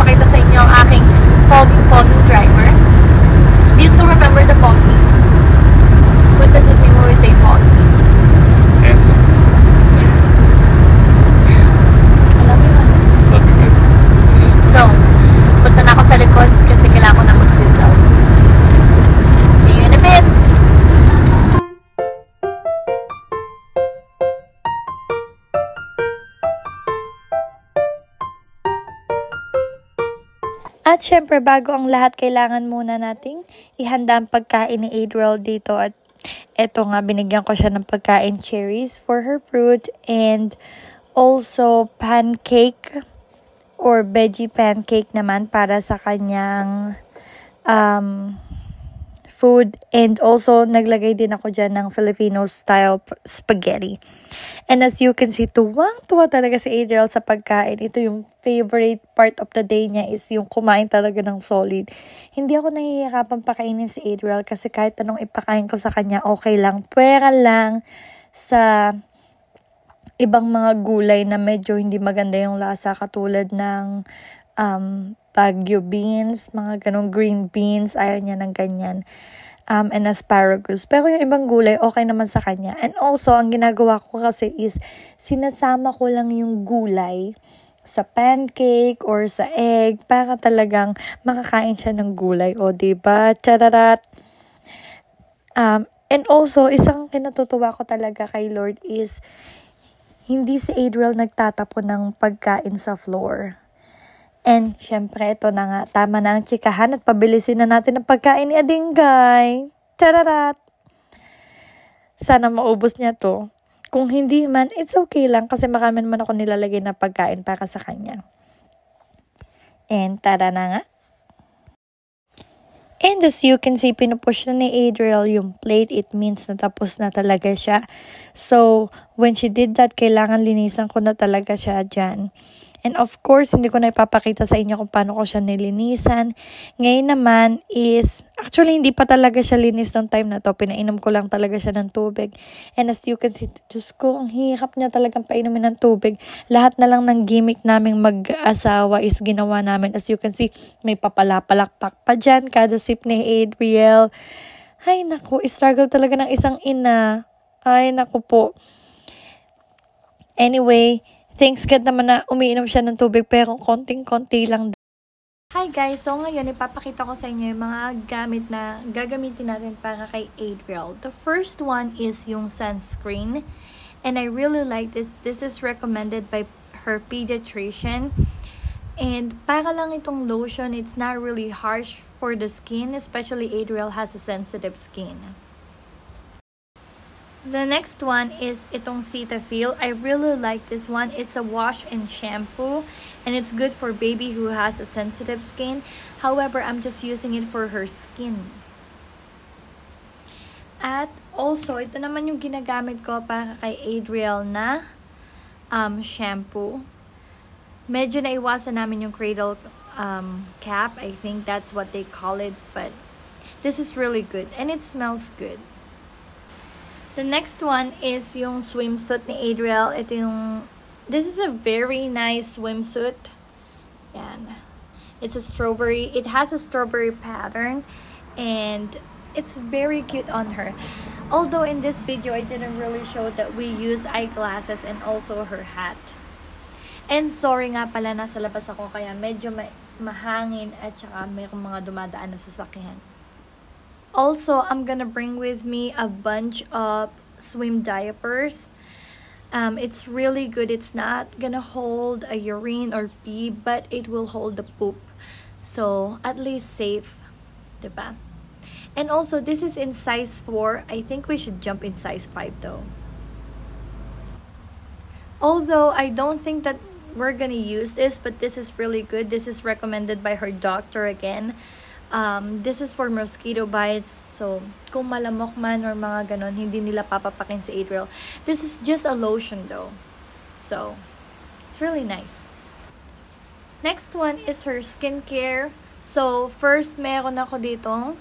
ipapakita sa inyo ang aking pogging driver. Do you still remember the pogging? What does it mean when we say pogging? Handsome. I love you, honey. Love you, babe. So, punta na ako sa likod kasi kailangan ko na mag-sit down. See you in a bit! At syempre, bago ang lahat, kailangan muna nating ihanda ang pagkain ni Adriel dito. At eto nga, binigyan ko siya ng pagkain, cherries for her fruit, and also pancake or veggie pancake naman para sa kanyang food. And also, naglagay din ako dyan ng Filipino style spaghetti. And as you can see, tuwang-tuwa talaga si Adriel sa pagkain. Ito yung favorite part of the day niya, is yung kumain talaga ng solid. Hindi ako nahihirapan pakainin si Adriel kasi kahit anong ipakain ko sa kanya, okay lang. Pwera lang sa ibang mga gulay na medyo hindi maganda yung lasa, katulad ng Baguio beans, mga ganong green beans, ayaw niya ng ganyan. And asparagus. Pero yung ibang gulay, okay naman sa kanya. And also, ang ginagawa ko kasi is, sinasama ko lang yung gulay sa pancake or sa egg para talagang makakain siya ng gulay. O, diba? Chararat! And also, isang kinatutuwa ko talaga kay Lord is, hindi si Adriel nagtatapon ng pagkain sa floor. And, syempre, ito na nga, tama na ang chikahan at pabilisin na natin ang pagkain ni Adingay. Chararat! Sana maubos niya to. Kung hindi man, it's okay lang kasi marami naman ako nilalagay na pagkain para sa kanya. And, tara na nga. And as you can see, pinupush na ni Adriel yung plate. It means na tapos na talaga siya. So, when she did that, kailangan linisan ko na talaga siya dyan. And of course, hindi ko na ipapakita sa inyo kung paano ko siya nilinisan. Ngayon naman is, actually hindi pa talaga siya linis ng time na to. Pinainom ko lang talaga siya ng tubig. And as you can see, Diyos ko, ang hirap niya talagang painumin ng tubig. Lahat na lang ng gimmick naming mag-asawa is ginawa namin. As you can see, may papalapalakpak pa dyan. Kada sip ni Adriel. Ay naku, struggle talaga ng isang ina. Ay naku po. Anyway, thanks God naman na umiinom siya ng tubig, pero konting-konti lang. Hi guys! So ngayon, ipapakita ko sa inyo yung mga gamit na gagamitin natin para kay Adriel. The first one is yung sunscreen. And I really like this. This is recommended by her pediatrician. And para lang itong lotion, it's not really harsh for the skin, especially Adriel has a sensitive skin. The next one is itong Cetaphil. I really like this one. It's a wash and shampoo, and it's good for baby who has a sensitive skin. However, I'm just using it for her skin. At also, ito naman yung ginagamit ko para kay Adriel na shampoo. Medyo naiwasan namin yung cradle cap. I think that's what they call it, but this is really good and it smells good. The next one is yung swimsuit ni Adriel. This is a very nice swimsuit. Yan. It's a strawberry. It has a strawberry pattern. And it's very cute on her. Although in this video, I didn't really show that we use eyeglasses and also her hat. And sorry nga pala, nasa labas ako kaya medyo mahangin at saka mayroong mga dumadaan na sasakyan. Also, I'm gonna bring with me a bunch of swim diapers. It's really good. It's not gonna hold a urine or pee, but it will hold the poop. So, at least safe. Diba? And also, this is in size 4. I think we should jump in size 5 though. Although, I don't think that we're gonna use this, but this is really good. This is recommended by her doctor again. This is for mosquito bites. So, kung malamok man or mga ganon, hindi nila papapakin si Adriel. This is just a lotion though. So, it's really nice. Next one is her skincare. So, first, meron ako ditong,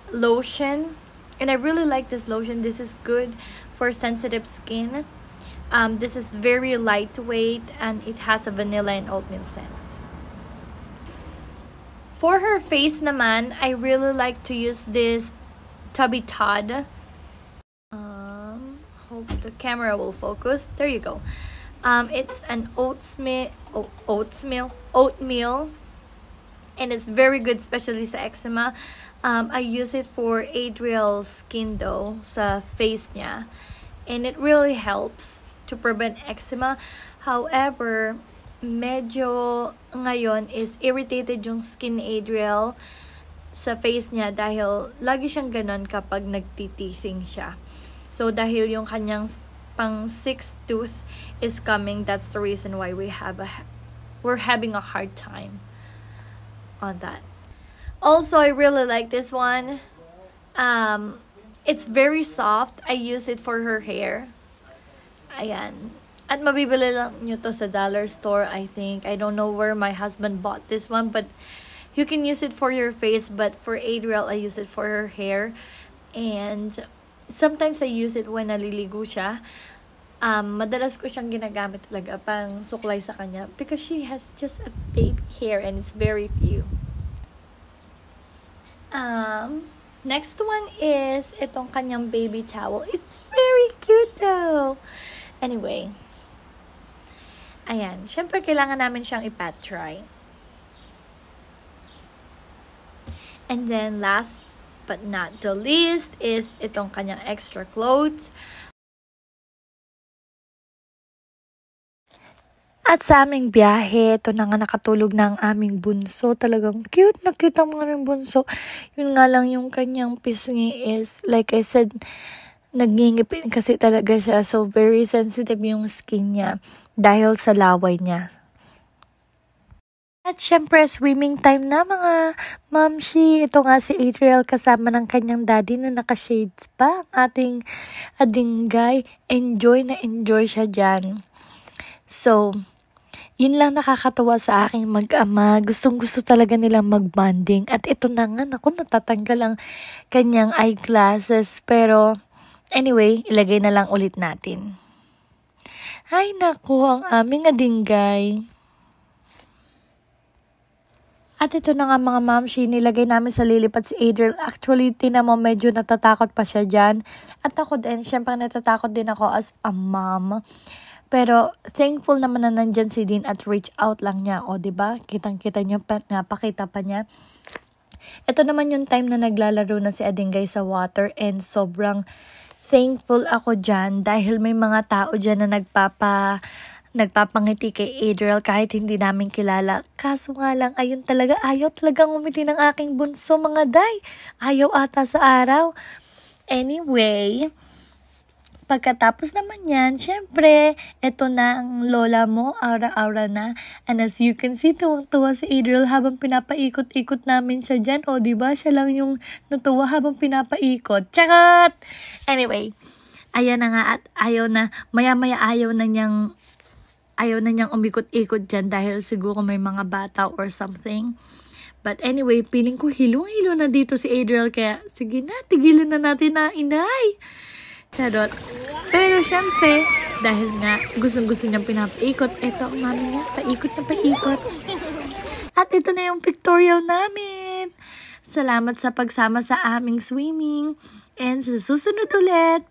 lotion. And I really like this lotion. This is good for sensitive skin. This is very lightweight and it has a vanilla and oatmeal scents. For her face naman, I really like to use this Tubby Todd. Hope the camera will focus. There you go. It's an oatmeal, and it's very good, especially sa eczema. I use it for Adriel's skin though, sa face niya, and it really helps to prevent eczema. However, medyo ngayon is irritated yung skin ni Adriel sa face niya dahil lagi siyang ganon kapag nagtitising siya. So dahil yung kanyang pang 6th tooth is coming, that's the reason why we're having a hard time on that. Also, I really like this one. It's very soft. I use it for her hair. Ayan. At mabibili lang nyo to sa dollar store, I think. I don't know where my husband bought this one, but you can use it for your face. But for Adriel, I use it for her hair. And sometimes I use it when naliligo siya. Madalas ko siyang ginagamit talaga pang suklay sa kanya because she has just a baby hair and it's very few. Next one is itong kanyang baby towel. It's very cute though. Anyway, ayan. Syempre, kailangan namin siyang ipat dry. And then, last but not the least is itong kanyang extra clothes. At sa aming biyahe, ito na nga nakatulog na ang aming bunso. Talagang cute na cute ang aming bunso. Yun nga lang yung kanyang pisngi is, like I said, nagngingipin kasi talaga siya. So, very sensitive yung skin niya dahil sa laway niya. At syempre, swimming time na mga mamshi. Ito nga si Adriel kasama ng kanyang daddy na naka-shades pa. Ating adinggay. Enjoy na enjoy siya dyan. So, yun lang nakakatawa sa aking mag-ama. Gustong-gusto talaga nilang mag-bonding. At ito na nga, naku, natatanggal ang kanyang eyeglasses. Pero, anyway, ilagay na lang ulit natin. Ay, naku, ang aming adinggay. At ito na nga mga mamshi, nilagay namin sa lilipat si Adriel. Actually, tinan mo, medyo natatakot pa siya dyan. At ako din, syempre natatakot din ako as a mom. Pero, thankful naman na nandyan si Dean at reach out lang niya. O, diba? Kitang-kita niya, napakita pa niya. Ito naman yung time na naglalaro na si Adinggay sa water and sobrang thankful ako dyan dahil may mga tao dyan na nagpapangiti kay Adriel kahit hindi namin kilala. Kaso nga lang, ayun talaga, ayaw talagang umiti ng aking bunso mga day. Ayaw ata sa araw. Anyway, pagkatapos naman yan, syempre, eto na ang lola mo, aura-aura na. And as you can see, tuwang-tuwa si Adriel habang pinapaikot-ikot namin siya dyan. O, diba? Siya lang yung natuwa habang pinapaikot. Chakat! Anyway, ayan na nga at ayaw na, maya-maya ayaw na niyang umikot-ikot dyan dahil siguro may mga bata or something. But anyway, feeling ko hilong-hilo na dito si Adriel. Kaya, sige na, tigilan na natin na inay. Charot. Pero syempre, dahil nga gustong-gusto niyang pinapaikot, eto ang mami niya, paikot na paikot. At ito na yung pictorial namin. Salamat sa pagsama sa aming swimming. And sa susunod ulit.